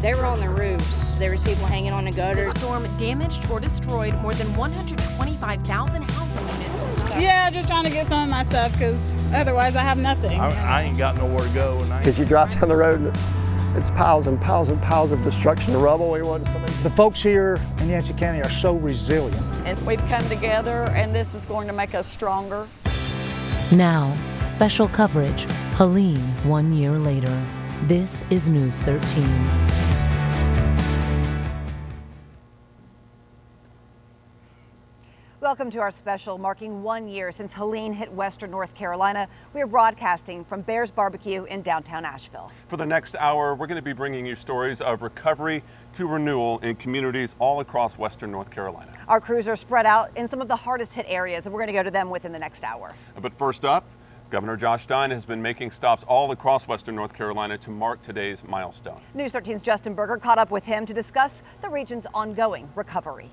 They were on the roofs. There was people hanging on the gutters. The storm damaged or destroyed more than 125,000 housing units. Yeah, just trying to get some of my stuff because otherwise I have nothing. I ain't got nowhere to go. Because you drive down the road and it's piles and piles and piles of destruction and rubble. The folks here in Yancey County are so resilient. And we've come together, and this is going to make us stronger. Now, special coverage, Helene 1 year later. This is News 13. Welcome to our special marking 1 year since Helene hit western North Carolina. We are broadcasting from Bear's Barbecue in downtown Asheville. For the next hour, we're going to be bringing you stories of recovery to renewal in communities all across western North Carolina. Our crews are spread out in some of the hardest hit areas, and we're going to go to them within the next hour. But first up, Governor Josh Stein has been making stops all across western North Carolina to mark today's milestone. News 13's Justin Berger caught up with him to discuss the region's ongoing recovery.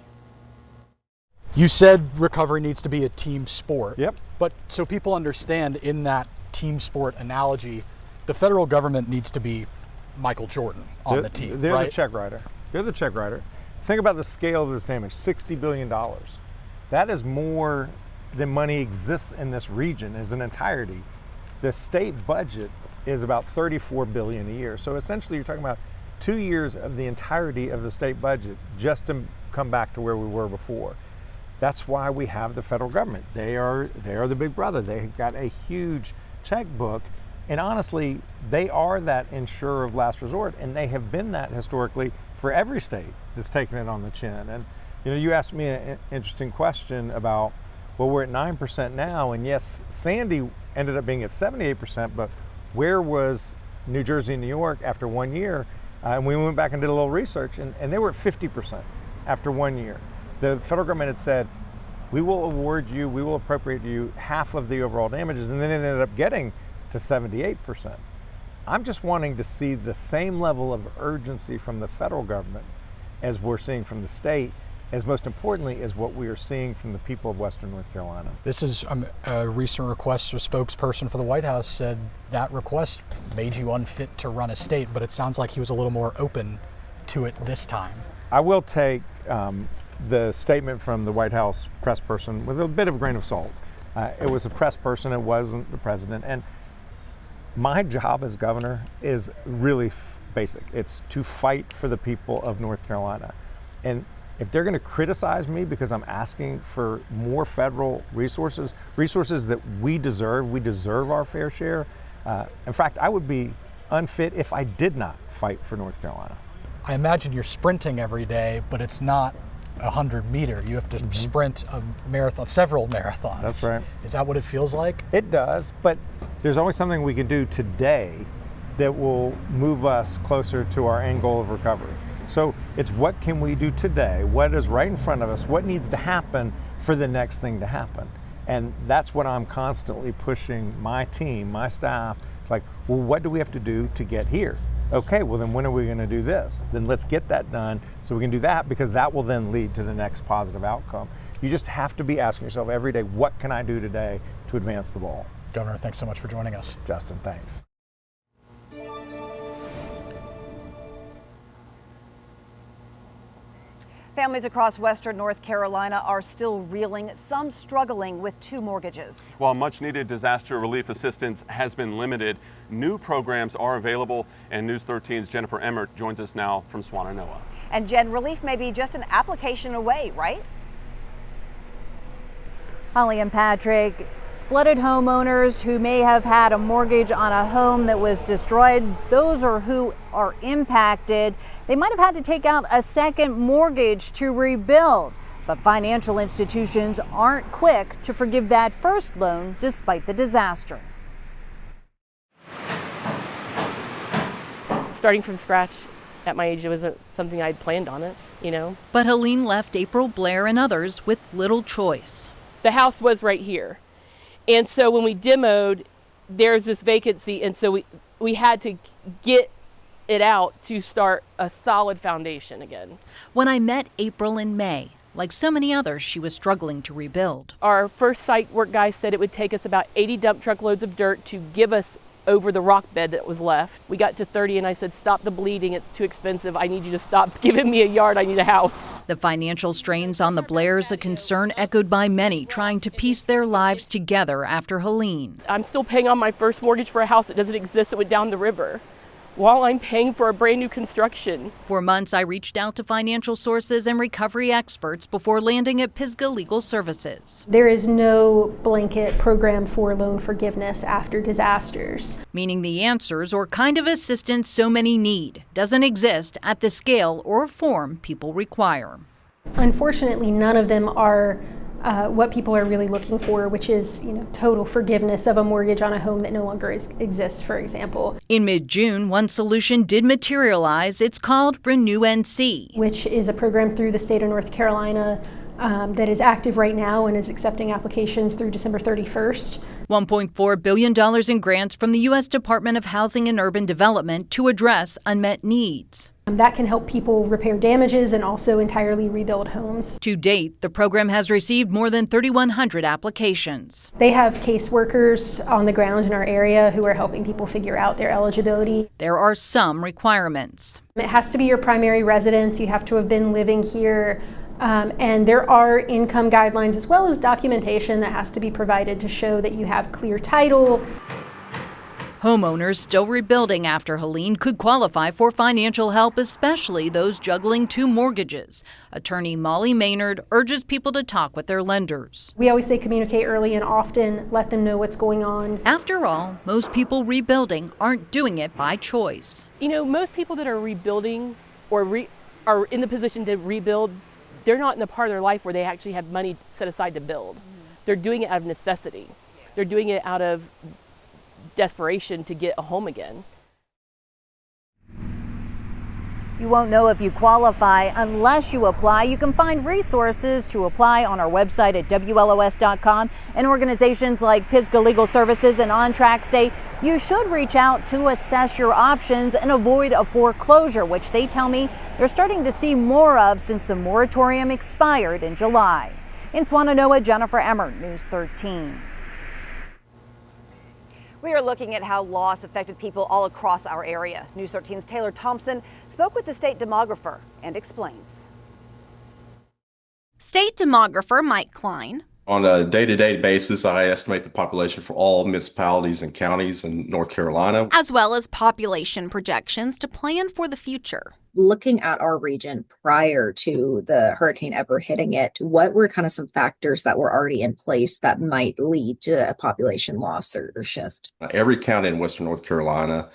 You said recovery needs to be a team sport. Yep. But so people understand, in that team sport analogy, the federal government needs to be Michael Jordan on the team. They're right? the check writer. They're the check writer. Think about the scale of this damage, $60 billion. That is more than money exists in this region as an entirety. The state budget is about $34 billion a year. So essentially you're talking about 2 years of the entirety of the state budget just to come back to where we were before. That's why we have the federal government. They are the big brother. They've got a huge checkbook. And honestly, they are that insurer of last resort, and they have been that historically for every state that's taken it on the chin. And you asked me an interesting question about, well, we're at 9% now, and yes, Sandy ended up being at 78%, but where was New Jersey and New York after 1 year? And we went back and did a little research, and they were at 50% after 1 year. The federal government had said, we will award you, we will appropriate you half of the overall damages, and then it ended up getting to 78%. I'm just wanting to see the same level of urgency from the federal government as we're seeing from the state, as most importantly is what we are seeing from the people of western North Carolina. This is a recent request. A spokesperson for the White House said that request made you unfit to run a state, but it sounds like he was a little more open to it this time. I will take the statement from the White House press person with a bit of a grain of salt. It was a press person, it wasn't the president. And my job as governor is really basic. It's to fight for the people of North Carolina. And if they're going to criticize me because I'm asking for more federal resources that we deserve our fair share. In fact, I would be unfit if I did not fight for North Carolina. I imagine you're sprinting every day, but it's not 100-meter. You have to sprint a marathon, several marathons. That's right. Is that what it feels like? It does, but there's always something we can do today that will move us closer to our end goal of recovery. So it's what can we do today? What is right in front of us? What needs to happen for the next thing to happen? And that's what I'm constantly pushing my team, my staff. It's like, well, what do we have to do to get here? Okay, well then when are we going to do this? Then let's get that done so we can do that, because that will then lead to the next positive outcome. You just have to be asking yourself every day, what can I do today to advance the ball? Governor, thanks so much for joining us. Justin, thanks. Families across western North Carolina are still reeling, some struggling with 2 mortgages. While much needed disaster relief assistance has been limited, new programs are available, and News 13's Jennifer Emmert joins us now from Swannanoa. And Jen, relief may be just an application away, right? Holly and Patrick, flooded homeowners who may have had a mortgage on a home that was destroyed, those are who are impacted. They might have had to take out a second mortgage to rebuild, but financial institutions aren't quick to forgive that first loan despite the disaster. Starting from scratch at my age, it wasn't something I'd planned on it. But Helene left April, Blair, and others with little choice. The house was right here. And so when we demoed, there's this vacancy, and so we had to get it out to start a solid foundation again. When I met April in May, like so many others, she was struggling to rebuild. Our first site work guy said it would take us about 80 dump truck loads of dirt to give us over the rock bed that was left. We got to 30 and I said, stop the bleeding, it's too expensive. I need you to stop giving me a yard, I need a house. The financial strains on the Blairs, a concern echoed by many trying to piece their lives together after Helene. I'm still paying on my first mortgage for a house that doesn't exist that went down the river, while I'm paying for a brand new construction. For months, I reached out to financial sources and recovery experts before landing at Pisgah Legal Services. There is no blanket program for loan forgiveness after disasters. Meaning the answers or kind of assistance so many need doesn't exist at the scale or form people require. Unfortunately, none of them are what people are really looking for, which is, total forgiveness of a mortgage on a home that no longer exists, for example. In mid-June, one solution did materialize. It's called Renew NC, which is a program through the state of North Carolina that is active right now and is accepting applications through December 31st. $1.4 billion in grants from the U.S. Department of Housing and Urban Development to address unmet needs. That can help people repair damages and also entirely rebuild homes. To date, the program has received more than 3,100 applications. They have caseworkers on the ground in our area who are helping people figure out their eligibility. There are some requirements. It has to be your primary residence. You have to have been living here. And there are income guidelines as well as documentation that has to be provided to show that you have clear title. Homeowners still rebuilding after Helene could qualify for financial help, especially those juggling two mortgages. Attorney Molly Maynard urges people to talk with their lenders. We always say communicate early and often, let them know what's going on. After all, most people rebuilding aren't doing it by choice. Most people that are rebuilding or are in the position to rebuild, they're not in the part of their life where they actually have money set aside to build. They're doing it out of necessity. They're doing it out of desperation to get a home again. You won't know if you qualify unless you apply. You can find resources to apply on our website at WLOS.com, and organizations like Pisgah Legal Services and On Track say you should reach out to assess your options and avoid a foreclosure, which they tell me they're starting to see more of since the moratorium expired in July. In Swannanoa, Jennifer Emmert, News 13. We are looking at how loss affected people all across our area. News 13's Taylor Thompson spoke with the state demographer and explains. State demographer Mike Klein. On a day-to-day basis, I estimate the population for all municipalities and counties in North Carolina, as well as population projections to plan for the future. Looking at our region prior to the hurricane ever hitting it, what were kind of some factors that were already in place that might lead to a population loss or shift? Every county in Western North Carolina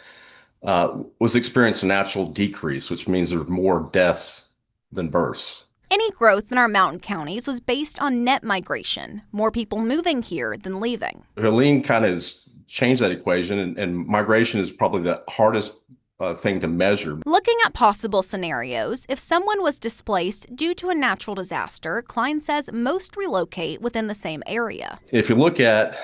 was experiencing a natural decrease, which means there's more deaths than births. Any growth in our mountain counties was based on net migration, more people moving here than leaving. Helene kind of has changed that equation, and migration is probably the hardest thing to measure. Looking at possible scenarios, if someone was displaced due to a natural disaster, Klein says most relocate within the same area. If you look at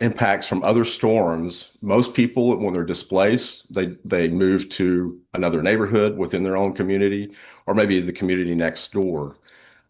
impacts from other storms, most people, when they're displaced, they move to another neighborhood within their own community, or maybe the community next door.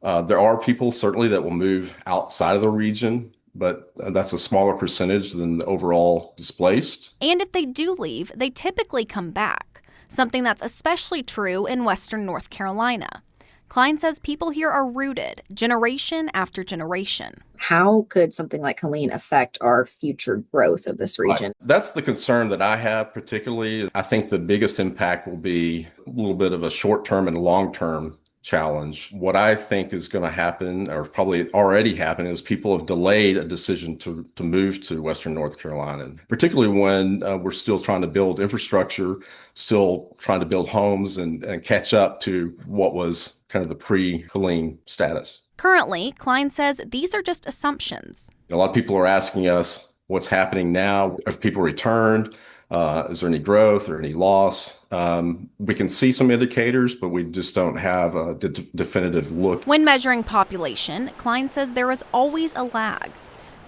There are people certainly that will move outside of the region, but that's a smaller percentage than the overall displaced. And if they do leave, they typically come back, something that's especially true in Western North Carolina. Klein says people here are rooted generation after generation. How could something like Helene affect our future growth of this region? That's the concern that I have particularly. I think the biggest impact will be a little bit of a short-term and long-term challenge. What I think is going to happen, or probably already happened, is people have delayed a decision to move to Western North Carolina, particularly when we're still trying to build infrastructure, still trying to build homes and catch up to what was kind of the pre-Helene status. Currently, Klein says these are just assumptions. A lot of people are asking us what's happening now. Have people returned? Is there any growth or any loss? We can see some indicators, but we just don't have a definitive look. When measuring population, Klein says there is always a lag.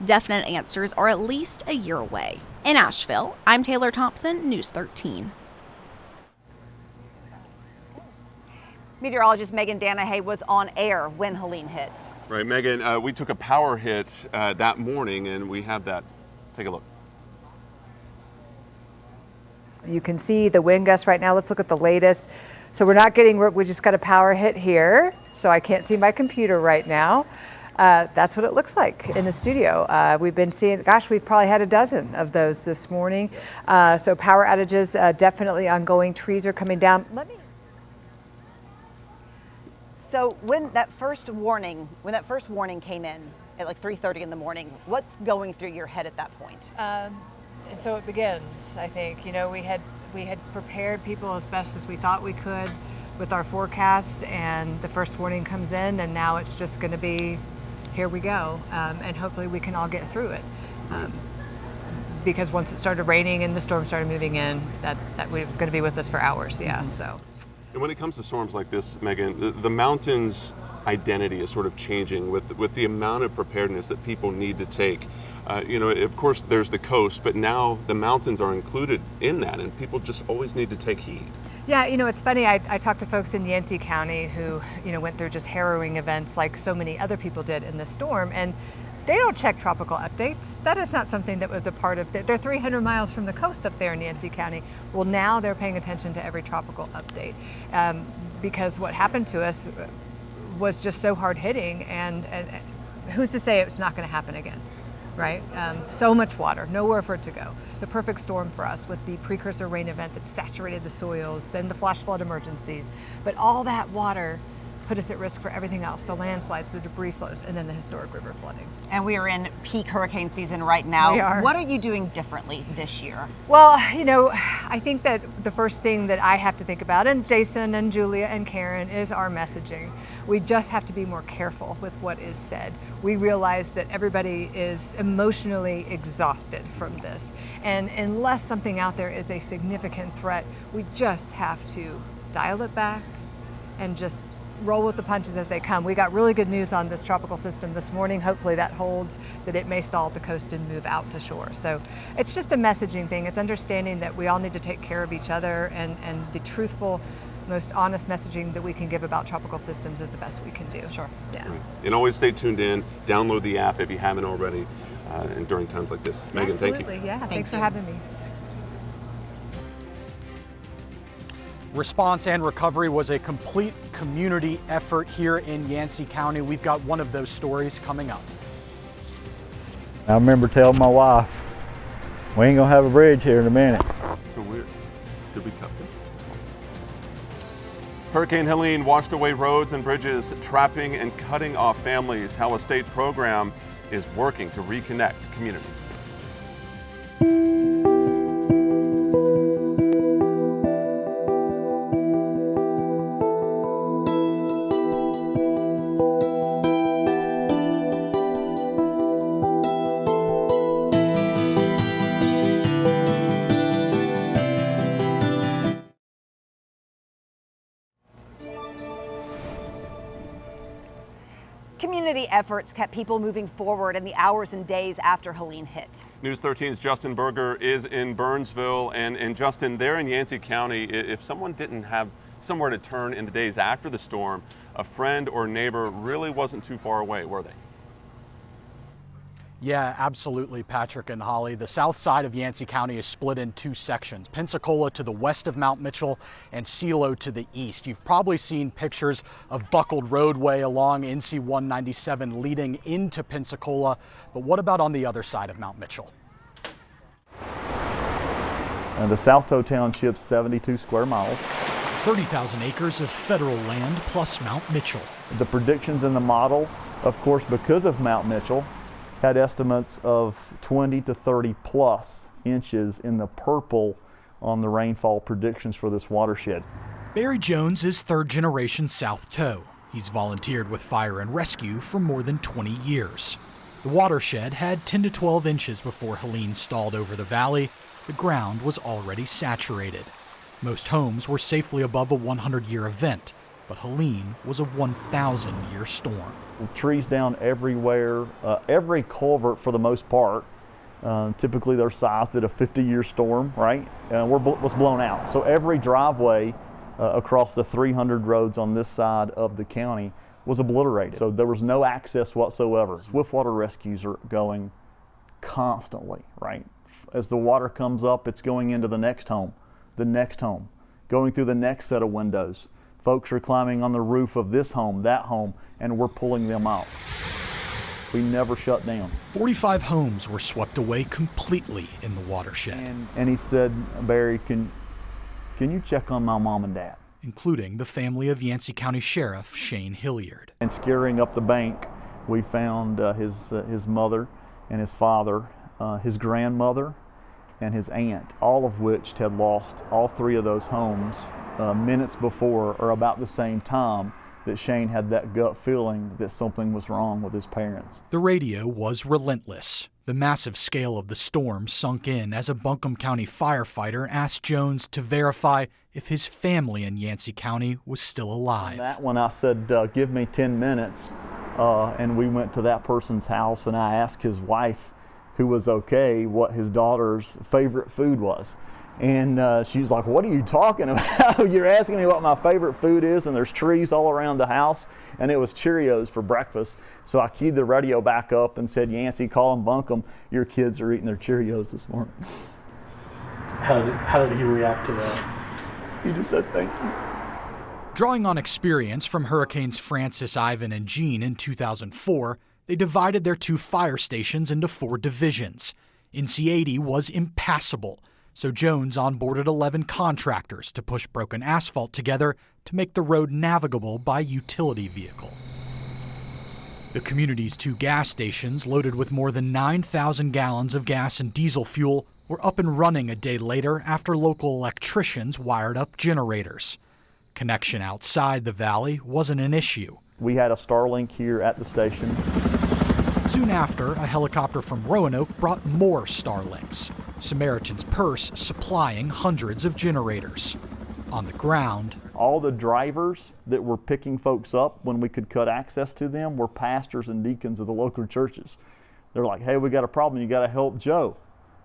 Definite answers are at least a year away. In Asheville, I'm Taylor Thompson, News 13. Meteorologist Megan Danahay was on air when Helene hit. Right, Megan, we took a power hit that morning, and we have that. Take a look. You can see the wind gust right now. Let's look at the latest. So we're not getting, we just got a power hit here. So I can't see my computer right now. That's what it looks like in the studio. We've been seeing, gosh, we've probably had a dozen of those this morning. So power outages definitely ongoing. Trees are coming down. So when that first warning came in at like 3:30 in the morning, what's going through your head at that point? And so it begins, I think. You know, we had prepared people as best as we thought we could with our forecast, and the first warning comes in, and now it's just going to be, here we go, and hopefully we can all get through it. Because once it started raining and the storm started moving in, that it was going to be with us for hours, yeah. So. And when it comes to storms like this, Megan, the mountain's identity is sort of changing with the amount of preparedness that people need to take. You know, of course, there's the coast, but now the mountains are included in that, and people just always need to take heed. Yeah, you know, it's funny. I talked to folks in Yancey County who, you know, went through just harrowing events like so many other people did in the storm, and they don't check tropical updates. That is not something that was a part of it. They're 300 miles from the coast up there in Yancey County. Well, now they're paying attention to every tropical update because what happened to us was just so hard hitting, and who's to say it's not going to happen again, right? So much water, nowhere for it to go. The perfect storm for us with the precursor rain event that saturated the soils, then the flash flood emergencies. But all that water put us at risk for everything else, the landslides, the debris flows, and then the historic river flooding. And we are in peak hurricane season right now. We are. What are you doing differently this year? Well, you know, I think that the first thing that I have to think about, and Jason and Julia and Karen, is our messaging. We just have to be more careful with what is said. We realize that everybody is emotionally exhausted from this. And unless something out there is a significant threat, we just have to dial it back and just roll with the punches as they come. We got really good news on this tropical system this morning. Hopefully that holds, that it may stall at the coast and move out to shore. So it's just a messaging thing. It's understanding that we all need to take care of each other, and the truthful, most honest messaging that we can give about tropical systems is the best we can do. Sure. Yeah. Right. And always stay tuned in. Download the app if you haven't already, and during times like this. Megan, Absolutely. thank you. Yeah, thanks for having me. Response and recovery was a complete community effort here in Yancey County. We've got one of those stories coming up. I remember telling my wife, we ain't gonna have a bridge here in a minute. So weird. Did we cut this? Hurricane Helene washed away roads and bridges, trapping and cutting off families. How a state program is working to reconnect communities. Community efforts kept people moving forward in the hours and days after Helene hit. News 13's Justin Berger is in Burnsville, and Justin, there in Yancey County, if someone didn't have somewhere to turn in the days after the storm, a friend or neighbor really wasn't too far away, were they? Yeah, absolutely, Patrick and Holly. The south side of Yancey County is split in two sections, Pensacola to the west of Mount Mitchell and Silo to the east. You've probably seen pictures of buckled roadway along NC 197 leading into Pensacola, but what about on the other side of Mount Mitchell? The South Toe Township's 72 square miles. 30,000 acres of federal land plus Mount Mitchell. The predictions in the model, of course, because of Mount Mitchell, had estimates of 20 to 30 plus inches in the purple on the rainfall predictions for this watershed. Barry Jones is third generation South Toe. He's volunteered with fire and rescue for more than 20 years. The watershed had 10 to 12 inches before Helene stalled over the valley. The ground was already saturated. Most homes were safely above a 100-year event, but Helene was a 1,000-year storm. Trees down everywhere, every culvert for the most part, typically they're sized at a 50-year storm, right? Was blown out. So every driveway across the 300 roads on this side of the county was obliterated. So there was no access whatsoever. Swiftwater rescues are going constantly, right? As the water comes up, it's going into the next home. the next home, going through the next set of windows. Folks are climbing on the roof of this home, that home, and we're pulling them out. We never shut down. 45 homes were swept away completely in the watershed. And he said, Barry, can you check on my mom and dad? Including the family of Yancey County Sheriff Shane Hilliard. And scouring up the bank, we found his mother and his father, his grandmother, and his aunt, all of which had lost all three of those homes minutes before or about the same time that Shane had that gut feeling that something was wrong with his parents. The radio was relentless. The massive scale of the storm sunk in as a Buncombe County firefighter asked Jones to verify if his family in Yancey County was still alive. On that one I said, give me 10 minutes, and we went to that person's house and I asked his wife, who was okay, what his daughter's favorite food was. And she was like, what are you talking about? You're asking me what my favorite food is, and there's trees all around the house, and it was Cheerios for breakfast. So I keyed the radio back up and said, Yancey, call him Buncombe, your kids are eating their Cheerios this morning. How did he react to that? He just said, thank you. Drawing on experience from Hurricanes Francis, Ivan, and Jean in 2004, they divided their 2 fire stations into 4 divisions. NC-80 was impassable, so Jones onboarded 11 contractors to push broken asphalt together to make the road navigable by utility vehicle. The community's 2 gas stations, loaded with more than 9,000 gallons of gas and diesel fuel, were up and running a day later after local electricians wired up generators. Connection outside the valley wasn't an issue. We had a Starlink here at the station. Soon after, a helicopter from Roanoke brought more Starlinks. Samaritan's Purse supplying hundreds of generators. On the ground, all the drivers that were picking folks up when we could cut access to them were pastors and deacons of the local churches. They're like, hey, we got a problem, you got to help Joe.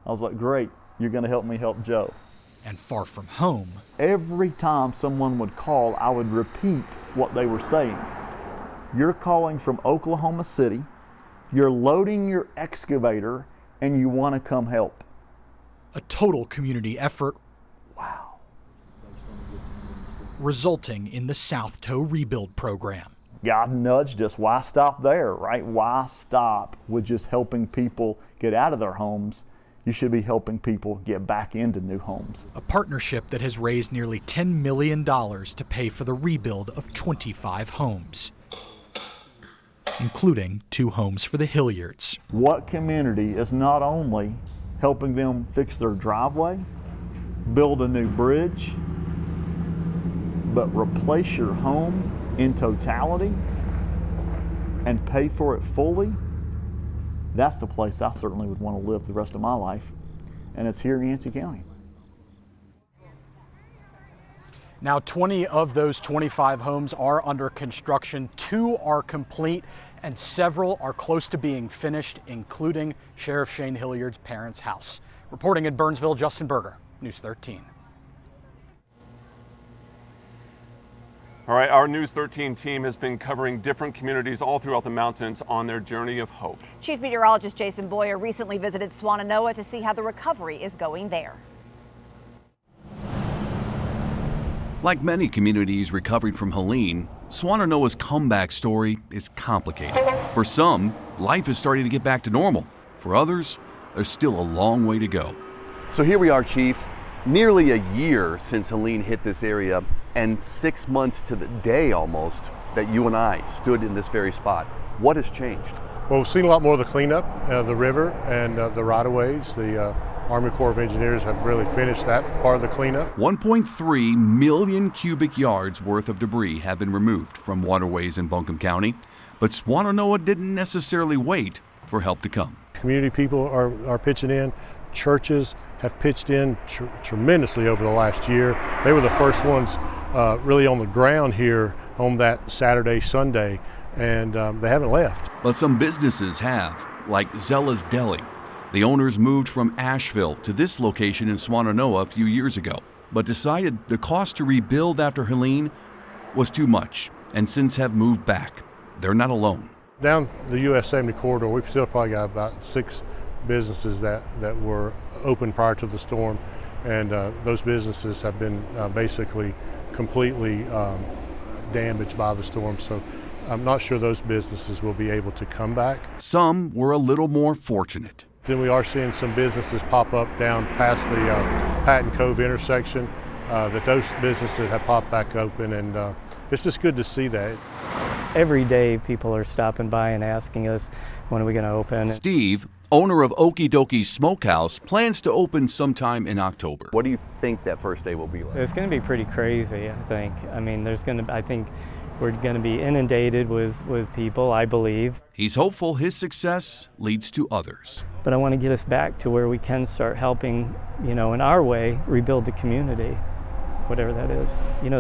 I was like, great, you're going to help me help Joe. And far from home, every time someone would call, I would repeat what they were saying. You're calling from Oklahoma City, you're loading your excavator, and you want to come help. A total community effort. Wow. Resulting in the South Toe Rebuild Program. God nudged us. Why stop there, right? Why stop with just helping people get out of their homes? You should be helping people get back into new homes. A partnership that has raised nearly $10 million to pay for the rebuild of 25 homes, including 2 homes for the Hilliards. What community is not only helping them fix their driveway, build a new bridge, but replace your home in totality and pay for it fully? That's the place I certainly would want to live the rest of my life, and it's here in Yancey County. Now 20 of those 25 homes are under construction, 2 are complete, and several are close to being finished, including Sheriff Shane Hilliard's parents' house. Reporting in Burnsville, Justin Berger, News 13. All right, our News 13 team has been covering different communities all throughout the mountains on their journey of hope. Chief Meteorologist Jason Boyer recently visited Swannanoa to see how the recovery is going there. Like many communities recovering from Helene, Swannanoa's comeback story is complicated. For some, life is starting to get back to normal. For others, there's still a long way to go. So here we are, Chief, nearly a year since Helene hit this area, and 6 months to the day almost that you and I stood in this very spot. What has changed? Well, we've seen a lot more of the cleanup, the river and the right-of-ways. The Army Corps of Engineers have really finished that part of the cleanup. 1.3 million cubic yards worth of debris have been removed from waterways in Buncombe County, but Swannanoa didn't necessarily wait for help to come. Community people are pitching in. Churches have pitched in tremendously over the last year. They were the first ones really on the ground here on that Saturday, Sunday, and they haven't left. But some businesses have, like Zella's Deli. The owners moved from Asheville to this location in Swannanoa a few years ago, but decided the cost to rebuild after Helene was too much, and since have moved back. They're not alone. Down the US 70 corridor, we've still probably got about 6 businesses that were open prior to the storm. and those businesses have been basically completely damaged by the storm. So I'm not sure those businesses will be able to come back. Some were a little more fortunate. Then we are seeing some businesses pop up down past the Patton Cove intersection, that those businesses have popped back open, and it's just good to see that. Every day people are stopping by and asking us, when are we going to open? Steve, owner of Okie Dokie Smokehouse, plans to open sometime in October. What do you think that first day will be like? It's going to be pretty crazy, I think. I mean, I think we're going to be inundated with people, I believe. He's hopeful his success leads to others. But I want to get us back to where we can start helping, in our way, rebuild the community, whatever that is.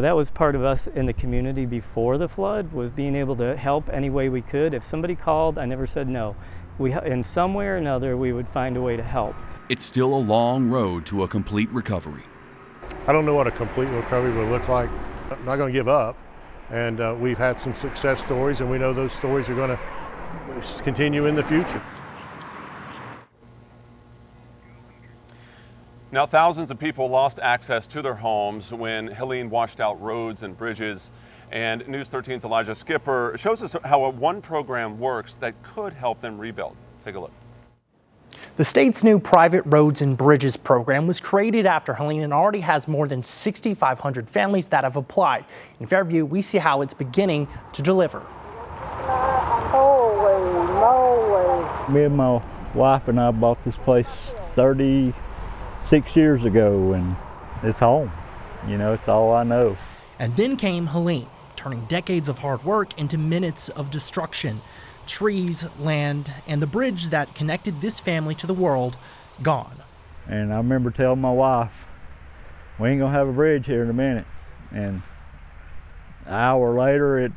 That was part of us in the community before the flood, was being able to help any way we could. If somebody called, I never said no. In some way or another, we would find a way to help. It's still a long road to a complete recovery. I don't know what a complete recovery will look like. I'm not going to give up. And we've had some success stories, and we know those stories are going to continue in the future. Now, thousands of people lost access to their homes when Helene washed out roads and bridges. And News 13's Elijah Skipper shows us how one program works that could help them rebuild. Take a look. The state's new private roads and bridges program was created after Helene and already has more than 6,500 families that have applied. In Fairview, we see how it's beginning to deliver. Holy moly. Me and my wife and I bought this place 36 years ago, and it's home. It's all I know. And then came Helene, turning decades of hard work into minutes of destruction. Trees, land, and the bridge that connected this family to the world, gone. And I remember telling my wife, we ain't gonna have a bridge here in a minute. And an hour later, it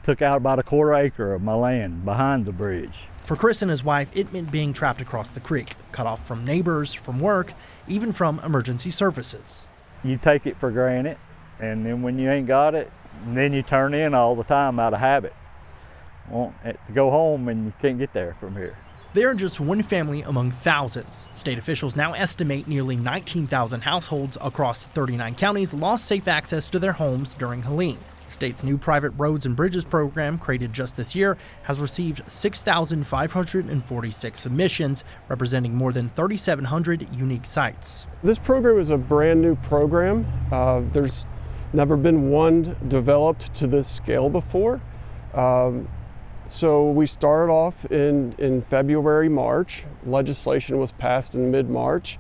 took out about a quarter acre of my land behind the bridge. For Chris and his wife, it meant being trapped across the creek, cut off from neighbors, from work, even from emergency services. You take it for granted, and then when you ain't got it, then you turn in all the time out of habit. Want it to go home, and you can't get there from here. They're just one family among thousands. State officials now estimate nearly 19,000 households across 39 counties lost safe access to their homes during Helene. The state's new private roads and bridges program, created just this year, has received 6,546 submissions, representing more than 3,700 unique sites. This program is a brand new program. There's never been one developed to this scale before. So we started off in February, March. Legislation was passed in mid-March.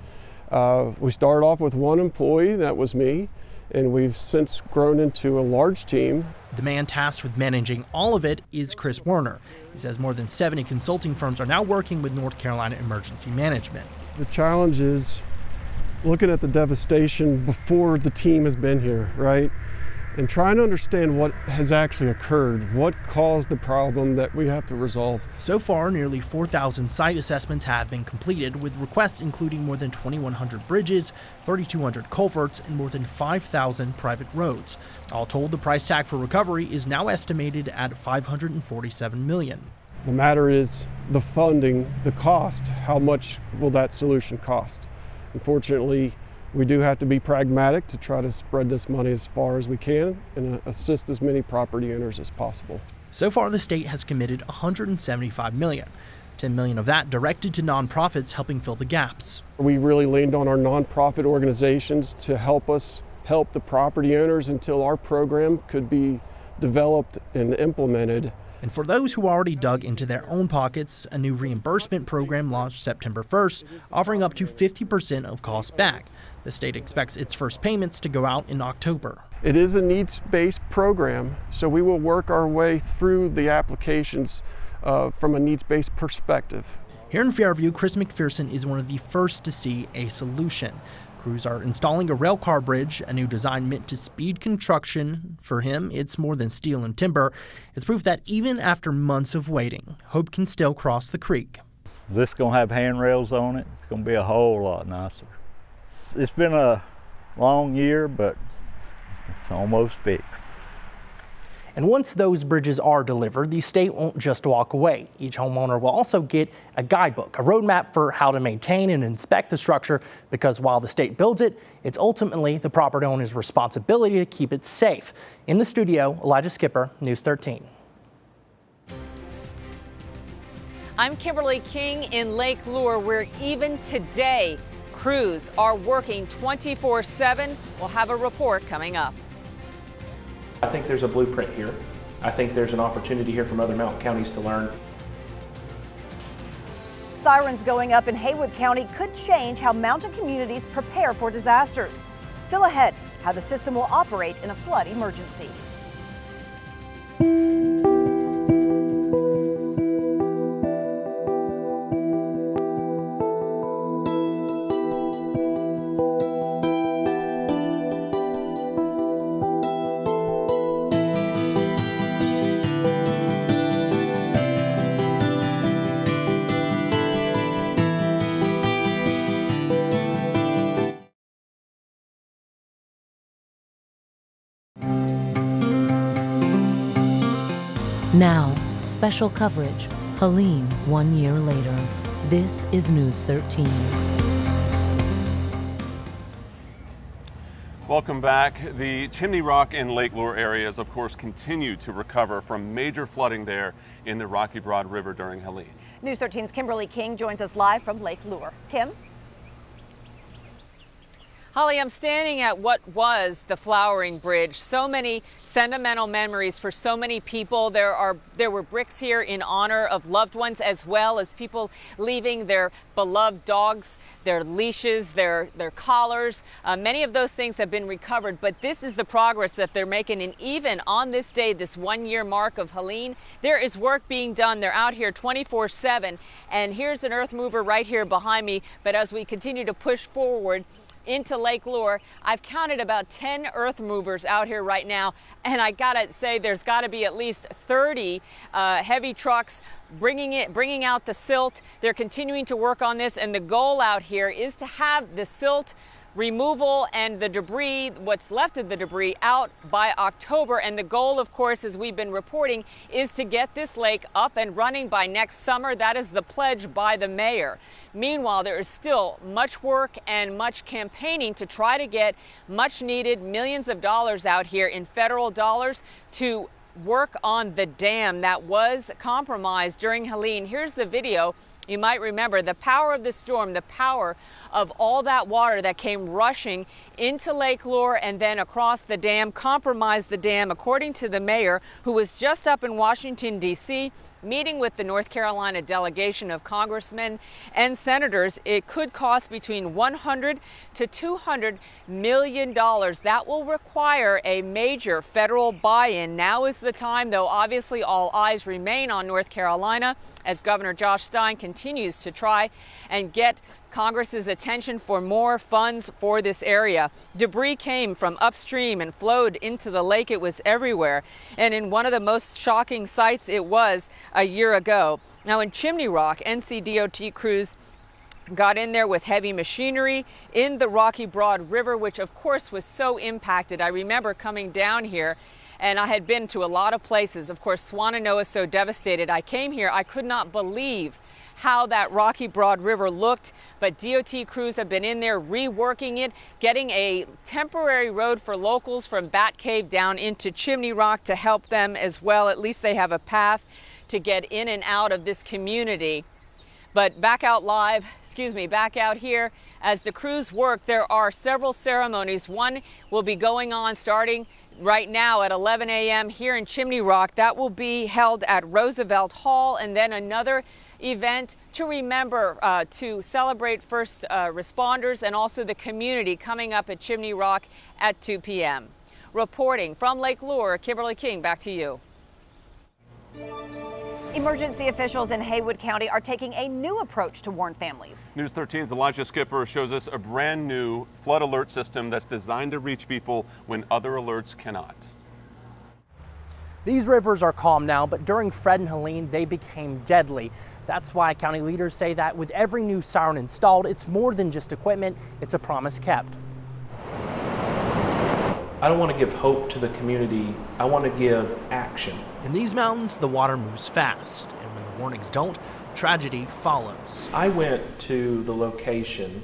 We started off with one employee, that was me, and we've since grown into a large team. The man tasked with managing all of it is Chris Werner. He says more than 70 consulting firms are now working with North Carolina Emergency Management. The challenge is looking at the devastation before the team has been here, right? And trying to understand what has actually occurred, what caused the problem that we have to resolve. So far, nearly 4,000 site assessments have been completed, with requests including more than 2,100 bridges, 3,200 culverts, and more than 5,000 private roads. All told, the price tag for recovery is now estimated at $547 million. The matter is the funding, the cost. How much will that solution cost? Unfortunately, we do have to be pragmatic to try to spread this money as far as we can and assist as many property owners as possible. So far, the state has committed $175 million, $10 million of that directed to nonprofits helping fill the gaps. We really leaned on our nonprofit organizations to help us help the property owners until our program could be developed and implemented. And for those who already dug into their own pockets, a new reimbursement program launched September 1st, offering up to 50% of costs back. The state expects its first payments to go out in October. It is a needs-based program, so we will work our way through the applications from a needs-based perspective. Here in Fairview, Chris McPherson is one of the first to see a solution. Crews are installing a railcar bridge, a new design meant to speed construction. For him, it's more than steel and timber. It's proof that even after months of waiting, hope can still cross the creek. This is going to have handrails on it. It's going to be a whole lot nicer. It's been a long year, but it's almost fixed. And once those bridges are delivered, the state won't just walk away. Each homeowner will also get a guidebook, a roadmap for how to maintain and inspect the structure, because while the state builds it, it's ultimately the property owner's responsibility to keep it safe. In the studio, Elijah Skipper, News 13. I'm Kimberly King in Lake Lure, where even today, crews are working 24/7. We'll have a report coming up. I think there's a blueprint here. I think there's an opportunity here from other mountain counties to learn. Sirens going up in Haywood County could change how mountain communities prepare for disasters. Still ahead, how the system will operate in a flood emergency. Now, special coverage, Helene 1 year later. This is News 13. Welcome back. The Chimney Rock and Lake Lure areas, of course, continue to recover from major flooding there in the Rocky Broad River during Helene. News 13's Kimberly King joins us live from Lake Lure. Kim? Holly, I'm standing at what was the Flowering Bridge. So many sentimental memories for so many people. There were bricks here in honor of loved ones, as well as people leaving their beloved dogs, their leashes, their collars. Many of those things have been recovered, but this is the progress that they're making. And even on this day, this 1 year mark of Helene, there is work being done. They're out here 24/7. And here's an earth mover right here behind me. But as we continue to push forward into Lake Lure, I've counted about 10 earth movers out here right now, and I gotta say there's gotta be at least 30 heavy trucks bringing out the silt. They're continuing to work on this, and the goal out here is to have the silt removal and the debris, what's left of the debris, out by October. And the goal, of course, as we've been reporting, is to get this lake up and running by next summer. That is the pledge by the mayor. Meanwhile, there is still much work and much campaigning to try to get much needed millions of dollars out here in federal dollars to work on the dam that was compromised during Helene. Here's the video. You might remember the power of the storm, the power of all that water that came rushing into Lake Lure and then across the dam, compromised the dam, according to the mayor, who was just up in Washington, D.C., meeting with the North Carolina delegation of congressmen and senators. It could cost between $100 to $200 million. That will require a major federal buy-in. Now is the time, though obviously all eyes remain on North Carolina as Governor Josh Stein continues to try and get Congress's attention for more funds for this area. Debris came from upstream and flowed into the lake. It was everywhere. And in one of the most shocking sites, it was a year ago. Now in Chimney Rock, NCDOT crews got in there with heavy machinery in the Rocky Broad River, which of course was so impacted. I remember coming down here, and I had been to a lot of places. Of course, Swannanoa is so devastated. I came here, I could not believe how that Rocky Broad River looked, but DOT crews have been in there reworking it, getting a temporary road for locals from Bat Cave down into Chimney Rock to help them as well. At least they have a path to get in and out of this community. But back out here as the crews work, there are several ceremonies. One will be going on starting right now at 11 a.m. here in Chimney Rock. That will be held at Roosevelt Hall, and then another event to remember, to celebrate first responders and also the community coming up at Chimney Rock at 2 p.m. Reporting from Lake Lure, Kimberly King, back to you. Emergency officials in Haywood County are taking a new approach to warn families. News 13's Elijah Skipper shows us a brand new flood alert system that's designed to reach people when other alerts cannot. These rivers are calm now, but during Fred and Helene, they became deadly. That's why county leaders say that with every new siren installed, it's more than just equipment, it's a promise kept. I don't want to give hope to the community. I want to give action. In these mountains, the water moves fast, and when the warnings don't, tragedy follows. I went to the location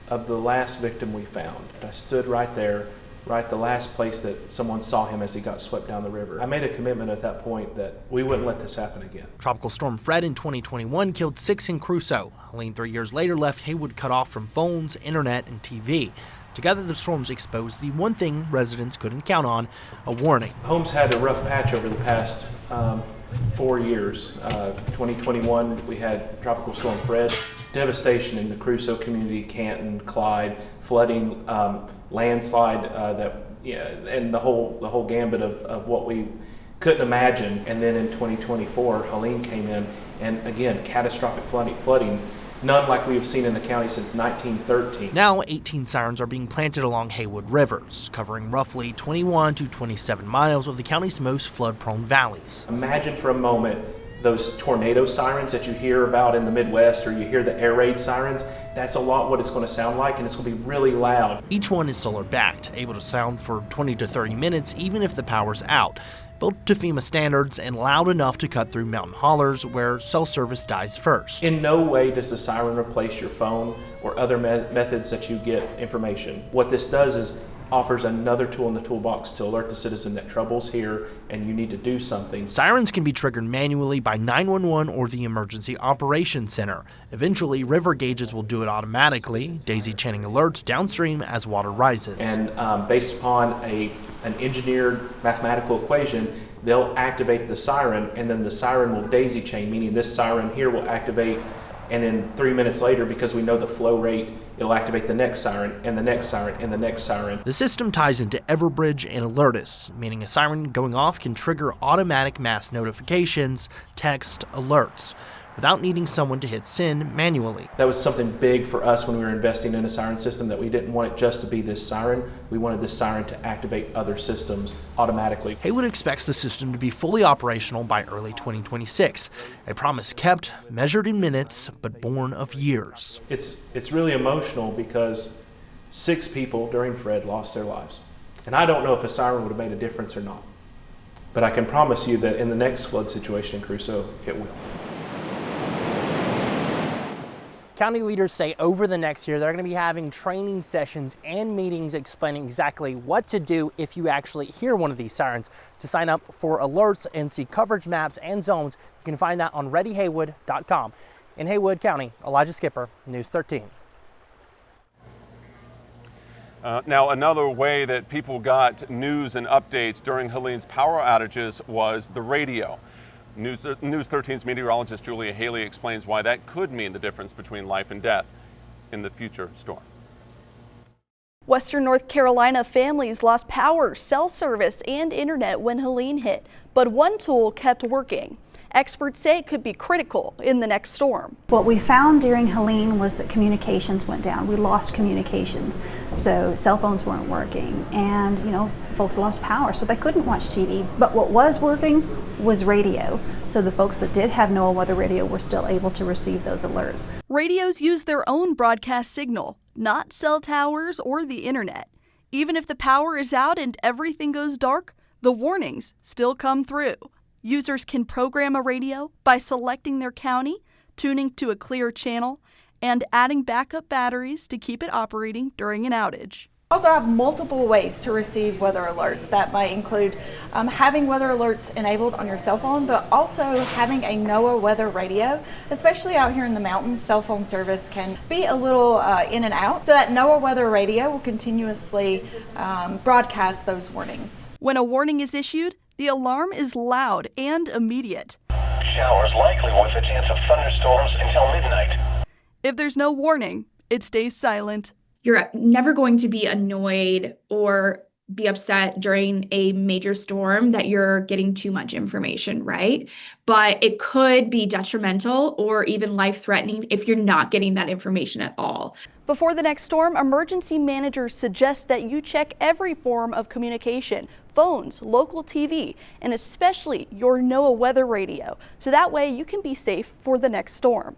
of the last victim we found. I stood right there, right the last place that someone saw him as he got swept down the river. I made a commitment at that point that we wouldn't let this happen again. Tropical Storm Fred in 2021 killed 6 in Crusoe. Helene 3 years later left Haywood cut off from phones, internet, and TV. Together, the storms exposed the one thing residents couldn't count on, a warning. Homes had a rough patch over the past 4 years. 2021, we had Tropical Storm Fred. Devastation in the Crusoe community, Canton, Clyde, flooding, landslide, and the whole gambit of what we couldn't imagine. And then in 2024, Helene came in, and again, catastrophic flooding. None like we have seen in the county since 1913. Now, 18 sirens are being planted along Haywood rivers, covering roughly 21 to 27 miles of the county's most flood-prone valleys. Imagine for a moment those tornado sirens that you hear about in the Midwest, or you hear the air raid sirens. That's a lot what it's going to sound like, and it's going to be really loud. Each one is solar-backed, able to sound for 20 to 30 minutes even if the power's out. Built to FEMA standards and loud enough to cut through mountain hollers where cell service dies first. In no way does the siren replace your phone or other methods that you get information. What this does is offers another tool in the toolbox to alert the citizen that trouble's here and you need to do something. Sirens can be triggered manually by 911 or the Emergency Operations Center. Eventually, river gauges will do it automatically, daisy-chaining alerts downstream as water rises. And based upon an engineered mathematical equation, they'll activate the siren, and then the siren will daisy chain, meaning this siren here will activate, and then 3 minutes later, because we know the flow rate, it'll activate the next siren, and the next siren, and the next siren. The system ties into Everbridge and Alertus, meaning a siren going off can trigger automatic mass notifications, text, alerts, without needing someone to hit send manually. That was something big for us when we were investing in a siren system, that we didn't want it just to be this siren. We wanted this siren to activate other systems automatically. Haywood expects the system to be fully operational by early 2026. A promise kept, measured in minutes, but born of years. It's really emotional because 6 people during Fred lost their lives. And I don't know if a siren would have made a difference or not. But I can promise you that in the next flood situation in Crusoe, it will. County leaders say over the next year, they're going to be having training sessions and meetings explaining exactly what to do if you actually hear one of these sirens. To sign up for alerts and see coverage maps and zones, you can find that on readyhaywood.com. In Haywood County, Elijah Skipper, News 13. Now, another way that people got news and updates during Helene's power outages was the radio. News 13's meteorologist Julia Haley explains why that could mean the difference between life and death in the future storm. Western North Carolina families lost power, cell service, and internet when Helene hit, but one tool kept working. Experts say it could be critical in the next storm. What we found during Helene was that communications went down. We lost communications, so cell phones weren't working, and folks lost power, so they couldn't watch TV. But what was working was radio, so the folks that did have NOAA weather radio were still able to receive those alerts. Radios use their own broadcast signal, not cell towers or the internet. Even if the power is out and everything goes dark, the warnings still come through. Users can program a radio by selecting their county, tuning to a clear channel, and adding backup batteries to keep it operating during an outage. Also have multiple ways to receive weather alerts. That might include having weather alerts enabled on your cell phone, but also having a NOAA weather radio. Especially out here in the mountains, cell phone service can be a little in and out. So that NOAA weather radio will continuously broadcast those warnings. When a warning is issued, the alarm is loud and immediate. Showers likely with a chance of thunderstorms until midnight. If there's no warning, it stays silent. You're never going to be annoyed or be upset during a major storm that you're getting too much information, right? But it could be detrimental or even life-threatening if you're not getting that information at all. Before the next storm, emergency managers suggest that you check every form of communication, phones, local TV, and especially your NOAA weather radio, so that way you can be safe for the next storm.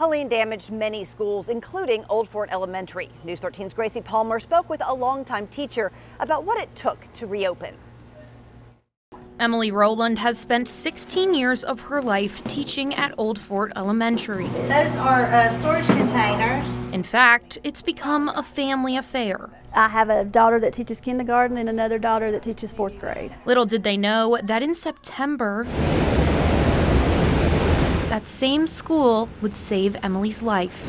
Helene damaged many schools, including Old Fort Elementary. News 13's Gracie Palmer spoke with a longtime teacher about what it took to reopen. Emily Rowland has spent 16 years of her life teaching at Old Fort Elementary. Those are storage containers. In fact, it's become a family affair. I have a daughter that teaches kindergarten and another daughter that teaches 4th grade. Little did they know that in September, that same school would save Emily's life.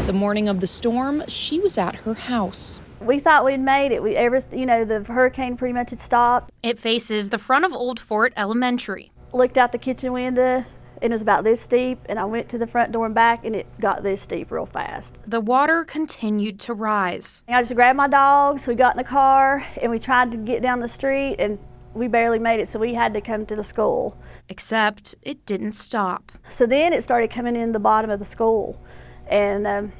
The morning of the storm, she was at her house. We thought we'd made it. The hurricane pretty much had stopped. It faces the front of Old Fort Elementary. Looked out the kitchen window, and it was about this steep, and I went to the front door and back, and it got this steep real fast. The water continued to rise. I just grabbed my dogs, we got in the car, and we tried to get down the street, and we barely made it, so we had to come to the school. Except it didn't stop. So then it started coming in the bottom of the school, and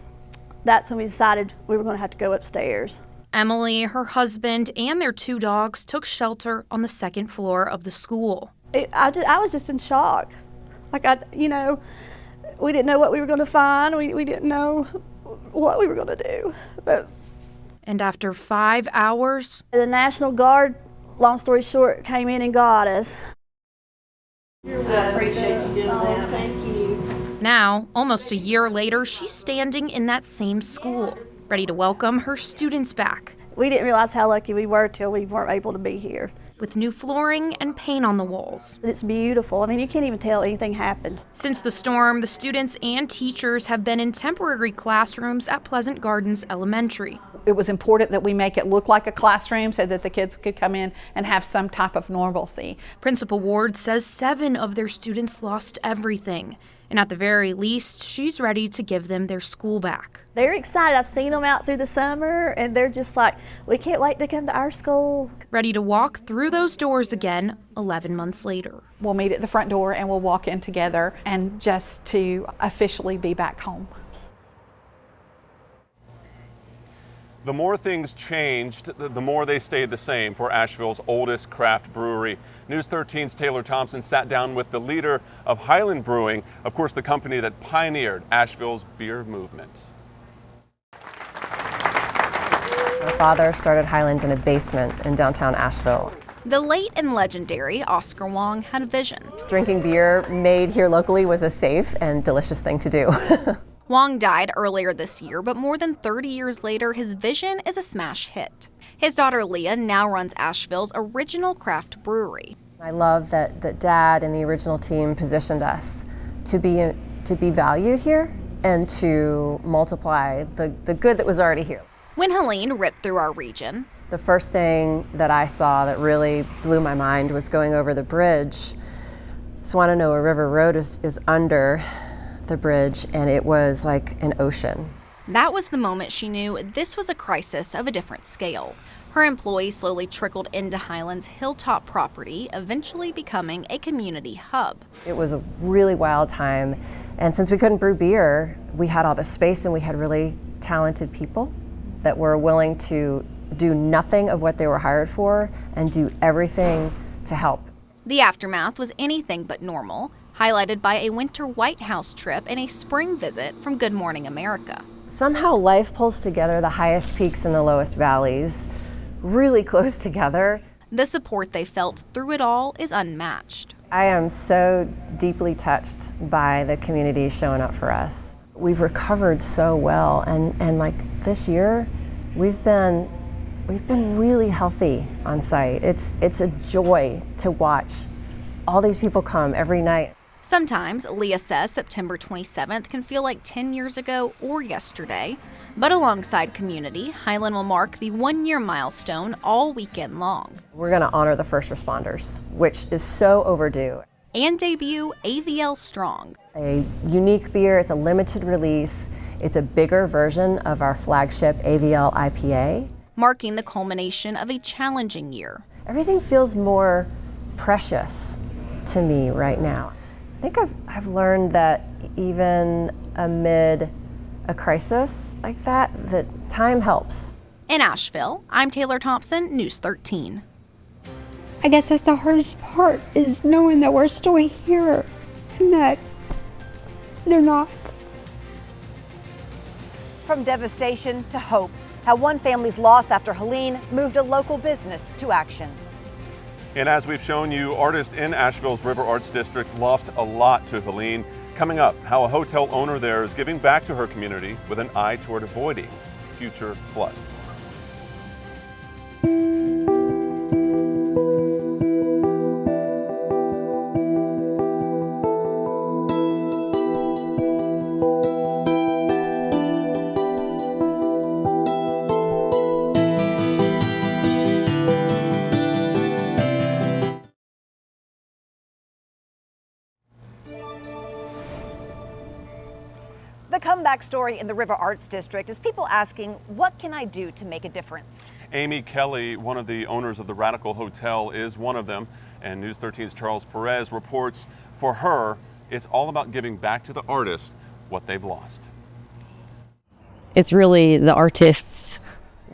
that's when we decided we were going to have to go upstairs. Emily, her husband, and their 2 dogs took shelter on the 2nd floor of the school. I was just in shock. We didn't know what we were going to find. We didn't know what we were going to do. And after 5 hours, the National Guard, long story short, came in and got us. I appreciate you doing that. Thank you. now, almost a year later, she's standing in that same school, ready to welcome her students back. We didn't realize how lucky we were till we weren't able to be here. With new flooring and paint on the walls. It's beautiful. I mean, you can't even tell anything happened. Since the storm, the students and teachers have been in temporary classrooms at Pleasant Gardens Elementary. It was important that we make it look like a classroom so that the kids could come in and have some type of normalcy. Principal Ward says 7 of their students lost everything. And at the very least, she's ready to give them their school back. They're excited. I've seen them out through the summer, and they're just like, we can't wait to come to our school. Ready to walk through those doors again 11 months later. We'll meet at the front door and we'll walk in together and just to officially be back home. The more things changed, the more they stayed the same for Asheville's oldest craft brewery. News 13's Taylor Thompson sat down with the leader of Highland Brewing, of course the company that pioneered Asheville's beer movement. My father started Highland in a basement in downtown Asheville. The late and legendary Oscar Wong had a vision. Drinking beer made here locally was a safe and delicious thing to do. Wong died earlier this year, but more than 30 years later, his vision is a smash hit. His daughter Leah now runs Asheville's original craft brewery. I love that Dad and the original team positioned us to be valued here and to multiply the good that was already here. When Helene ripped through our region, the first thing that I saw that really blew my mind was going over the bridge. Swannanoa River Road is under the bridge, and it was like an ocean. That was the moment she knew this was a crisis of a different scale. Her employees slowly trickled into Highland's hilltop property, eventually becoming a community hub. It was a really wild time, and since we couldn't brew beer, we had all this space and we had really talented people that were willing to do nothing of what they were hired for and do everything to help. The aftermath was anything but normal, highlighted by a winter White House trip and a spring visit from Good Morning America. Somehow life pulls together the highest peaks and the lowest valleys really close together. The support they felt through it all is unmatched. I am so deeply touched by the community showing up for us. We've recovered so well, and like this year, we've been really healthy on site. It's a joy to watch all these people come every night. Sometimes, Leah says September 27th can feel like 10 years ago or yesterday. But alongside community, Highland will mark the 1-year milestone all weekend long. We're going to honor the first responders, which is so overdue. And debut AVL Strong. A unique beer, it's a limited release. It's a bigger version of our flagship AVL IPA. Marking the culmination of a challenging year. Everything feels more precious to me right now. I think I've learned that even amid a crisis like that time helps. In Asheville, I'm Taylor Thompson, News 13. I guess that's the hardest part, is knowing that we're still here and that They're not. From devastation to hope, how one family's loss after Helene moved a local business to action. And as we've shown you, artists in Asheville's River Arts District lost a lot to Helene. Coming up, how a hotel owner there is giving back to her community with an eye toward avoiding future floods. The comeback story in the River Arts District is people asking, what can I do to make a difference? Amy Kelly, one of the owners of the Radical Hotel, is one of them. And News 13's Charles Perez reports for her, it's all about giving back to the artists what they've lost. It's really the artists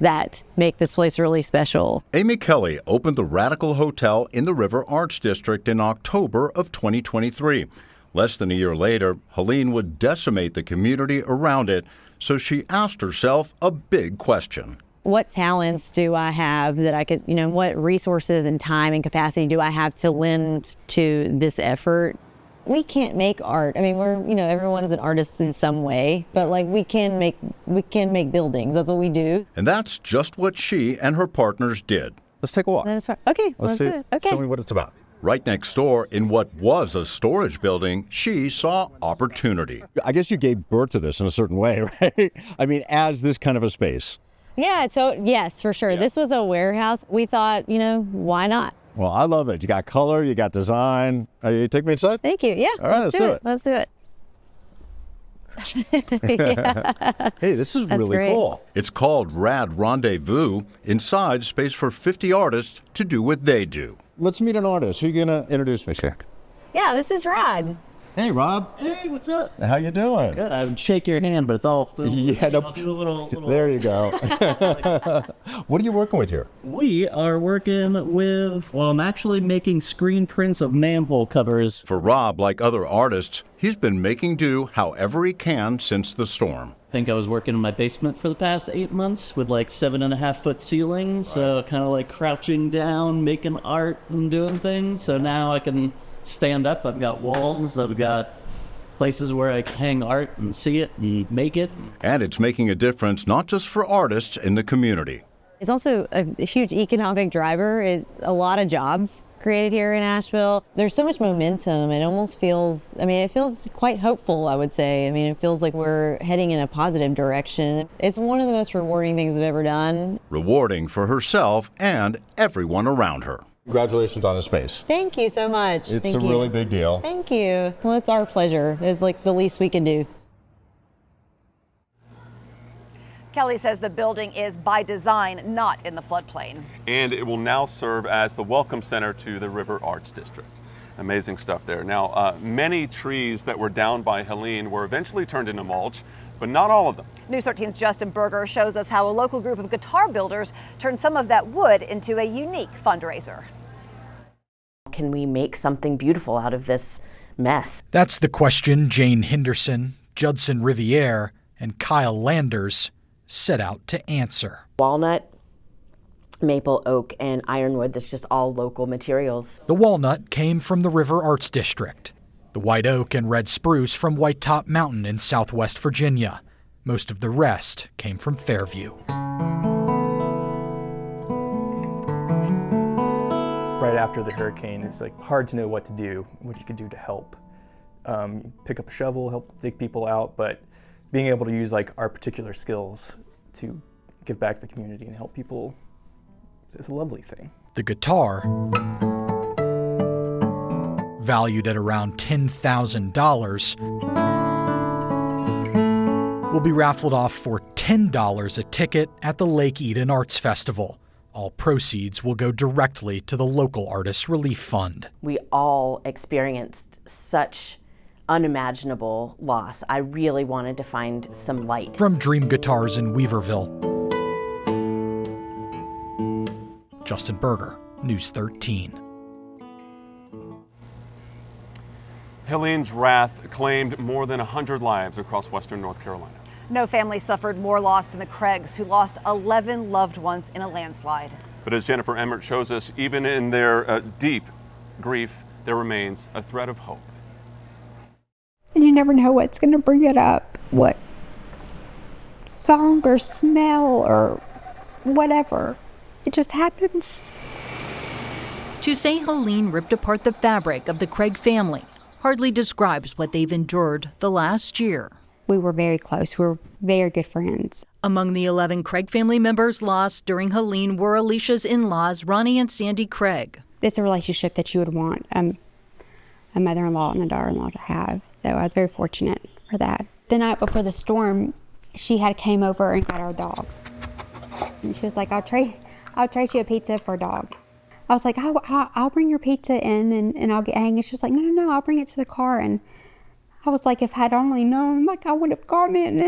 that make this place really special. Amy Kelly opened the Radical Hotel in the River Arts District in October of 2023. Less than a year later, Helene would decimate the community around it, so she asked herself a big question. What talents do I have that I could, what resources and time and capacity do I have to lend to this effort? We can't make art. I mean, we're, everyone's an artist in some way, but we can make buildings. That's what we do. And that's just what she and her partners did. Let's take a walk. Okay, let's do it. Okay. Show me what it's about. Right next door, in what was a storage building, she saw opportunity. I guess you gave birth to this in a certain way, right? I mean, as this kind of a space. Yeah, so yes, for sure. Yeah. This was a warehouse. We thought, why not? Well, I love it. You got color, you got design. You take me inside? Thank you. Yeah. All right, let's do it. Let's do it. Hey, this is That's really great. cool. It's called Rad Rendezvous. Inside, space for 50 artists to do what they do. Let's meet an artist. Who are you going to introduce me to? Yeah, this is Rod. Hey, Rob. Hey, what's up? How you doing? Good. I would shake your hand, but it's all food. Yeah, no, I'll do a little. There you go. What are you working with here? We are working with, I'm actually making screen prints of manhole covers. For Rob, like other artists, he's been making do however he can since the storm. I think I was working in my basement for the past 8 months with 7.5-foot ceilings. So kind of crouching down, making art and doing things. So now I can stand up. I've got walls. I've got places where I can hang art and see it and make it. And it's making a difference not just for artists in the community. It's also a huge economic driver. Is a lot of jobs created here in Asheville. There's so much momentum. It almost feels, it feels quite hopeful, I would say. It feels like we're heading in a positive direction. It's one of the most rewarding things I've ever done. Rewarding for herself and everyone around her. Congratulations on the space. Thank you so much. It's a really big deal. Thank you. Well, it's our pleasure. It's the least we can do. Kelly says the building is by design not in the floodplain. And it will now serve as the welcome center to the River Arts District. Amazing stuff there. Now, many trees that were down by Helene were eventually turned into mulch, but not all of them. News 13's Justin Berger shows us how a local group of guitar builders turned some of that wood into a unique fundraiser. Can we make something beautiful out of this mess? That's the question Jane Henderson, Judson Riviere, and Kyle Landers set out to answer. Walnut, maple, oak, and ironwood, that's just all local materials. The walnut came from the River Arts District. The white oak and red spruce from White Top Mountain in southwest Virginia. Most of the rest came from Fairview. Right after the hurricane, it's hard to know what to do, what you could do to help. Pick up a shovel, help dig people out, but being able to use our particular skills to give back to the community and help people is a lovely thing. The guitar, valued at around $10,000, will be raffled off for $10 a ticket at the Lake Eden Arts Festival. All proceeds will go directly to the local Artists Relief Fund. We all experienced such unimaginable loss. I really wanted to find some light. From Dream Guitars in Weaverville, Justin Berger, News 13. Helene's wrath claimed more than 100 lives across western North Carolina. No family suffered more loss than the Craigs, who lost 11 loved ones in a landslide. But as Jennifer Emmert shows us, even in their deep grief, there remains a thread of hope. And you never know what's going to bring it up, what song or smell or whatever. It just happens. To say Helene ripped apart the fabric of the Craig family hardly describes what they've endured the last year. We were very close. We were very good friends. Among the 11 Craig family members lost during Helene were Alicia's in-laws, Ronnie and Sandy Craig. It's a relationship that you would want a mother-in-law and a daughter-in-law to have. So I was very fortunate for that. The night before the storm, she had came over and got our dog. And she was like, I'll trade you a pizza for a dog. I was like, I'll bring your pizza in and I'll get hanging. She was like, no, I'll bring it to the car. And I was like, if I'd only known, like I would have gone in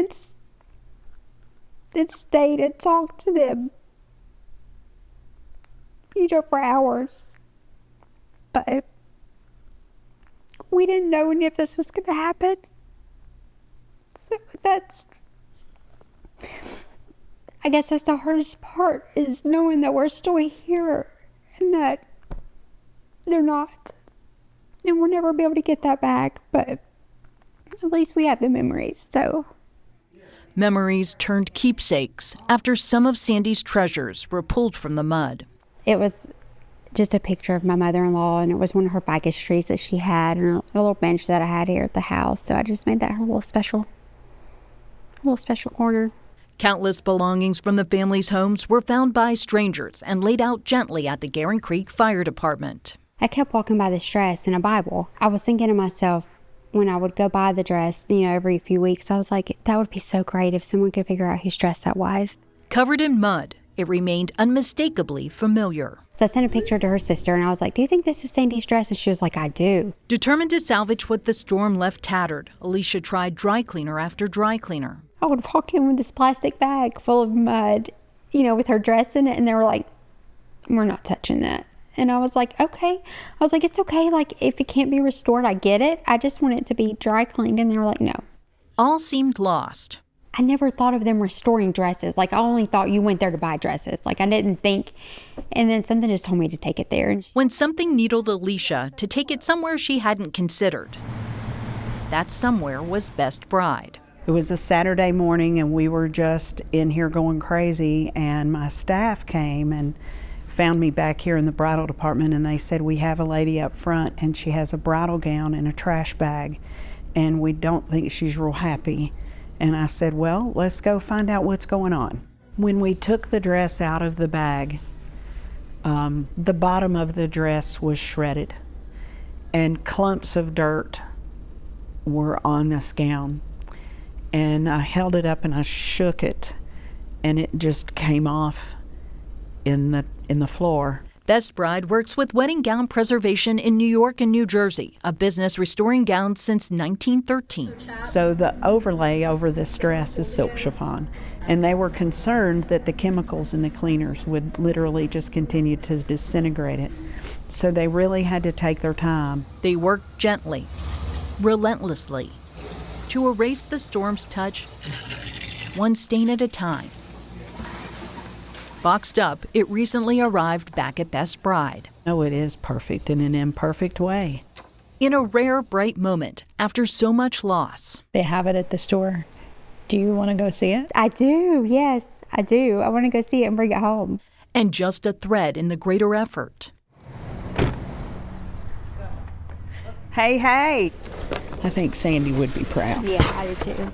and stayed and talked to them, for hours. But we didn't know any of this was going to happen. So I guess that's the hardest part, is knowing that we're still here and that they're not. And we'll never be able to get that back, but at least we have the memories, so. Memories turned keepsakes after some of Sandy's treasures were pulled from the mud. It was just a picture of my mother-in-law, and it was one of her ficus trees that she had, and a little bench that I had here at the house. So I just made that her little special corner. Countless belongings from the family's homes were found by strangers and laid out gently at the Guerin Creek Fire Department. I kept walking by this dress and a Bible. I was thinking to myself, when I would go by the dress, every few weeks, I was like, that would be so great if someone could figure out whose dress that was. Covered in mud, it remained unmistakably familiar. So I sent a picture to her sister, and I was like, do you think this is Sandy's dress? And she was like, I do. Determined to salvage what the storm left tattered, Alicia tried dry cleaner after dry cleaner. I would walk in with this plastic bag full of mud, with her dress in it, and they were like, we're not touching that. And I was like, okay. I was like, it's okay. Like, if it can't be restored, I get it. I just want it to be dry cleaned. And they were like, no. All seemed lost. I never thought of them restoring dresses. Like, I only thought you went there to buy dresses. Like, I didn't think. And then something just told me to take it there. When something needled Alicia to take it somewhere she hadn't considered, that somewhere was Best Bride. It was a Saturday morning, and we were just in here going crazy, and my staff came and found me back here in the bridal department, and they said, we have a lady up front and she has a bridal gown in a trash bag and we don't think she's real happy. And I said, well, let's go find out what's going on. When we took the dress out of the bag, the bottom of the dress was shredded and clumps of dirt were on this gown. And I held it up and I shook it, and it just came off in the floor. Best Bride works with wedding gown preservation in New York and New Jersey, a business restoring gowns since 1913. So the overlay over this dress is silk chiffon, and they were concerned that the chemicals in the cleaners would literally just continue to disintegrate it. So they really had to take their time. They worked gently, relentlessly, to erase the storm's touch, one stain at a time. Boxed up, it recently arrived back at Best Bride. Oh, it is perfect in an imperfect way. In a rare, bright moment after so much loss. They have it at the store. Do you want to go see it? I do, yes, I do. I want to go see it and bring it home. And just a thread in the greater effort. Hey. I think Sandy would be proud. Yeah, I do too.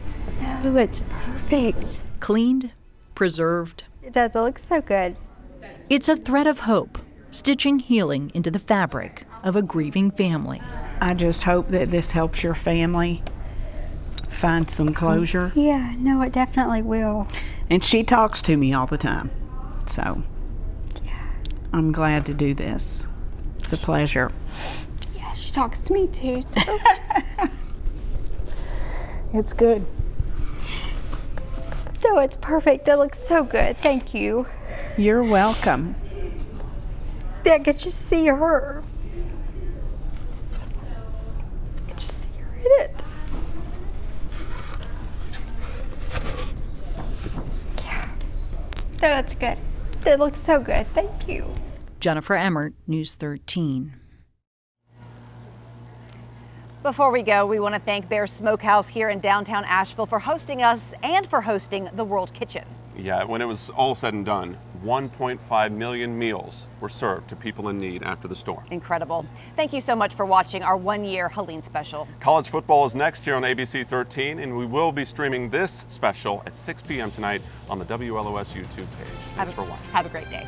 Oh, it's perfect. Cleaned, preserved. It does. It looks so good. It's a thread of hope, stitching healing into the fabric of a grieving family. I just hope that this helps your family find some closure. Yeah, no, it definitely will. And she talks to me all the time. So, yeah, I'm glad to do this. It's a pleasure. Yeah, she talks to me too, so. It's good. No, it's perfect. It looks so good. Thank you. You're welcome. I get to see her. I get to see So that's good. It looks so good. Thank you. Jennifer Emmert, News 13. Before we go, we want to thank Bear Smokehouse here in downtown Asheville for hosting us and for hosting the World Kitchen. Yeah, when it was all said and done, 1.5 million meals were served to people in need after the storm. Incredible. Thank you so much for watching our one-year Helene special. College football is next here on ABC 13, and we will be streaming this special at 6 p.m. tonight on the WLOS YouTube page. Thanks for watching. Have a great day.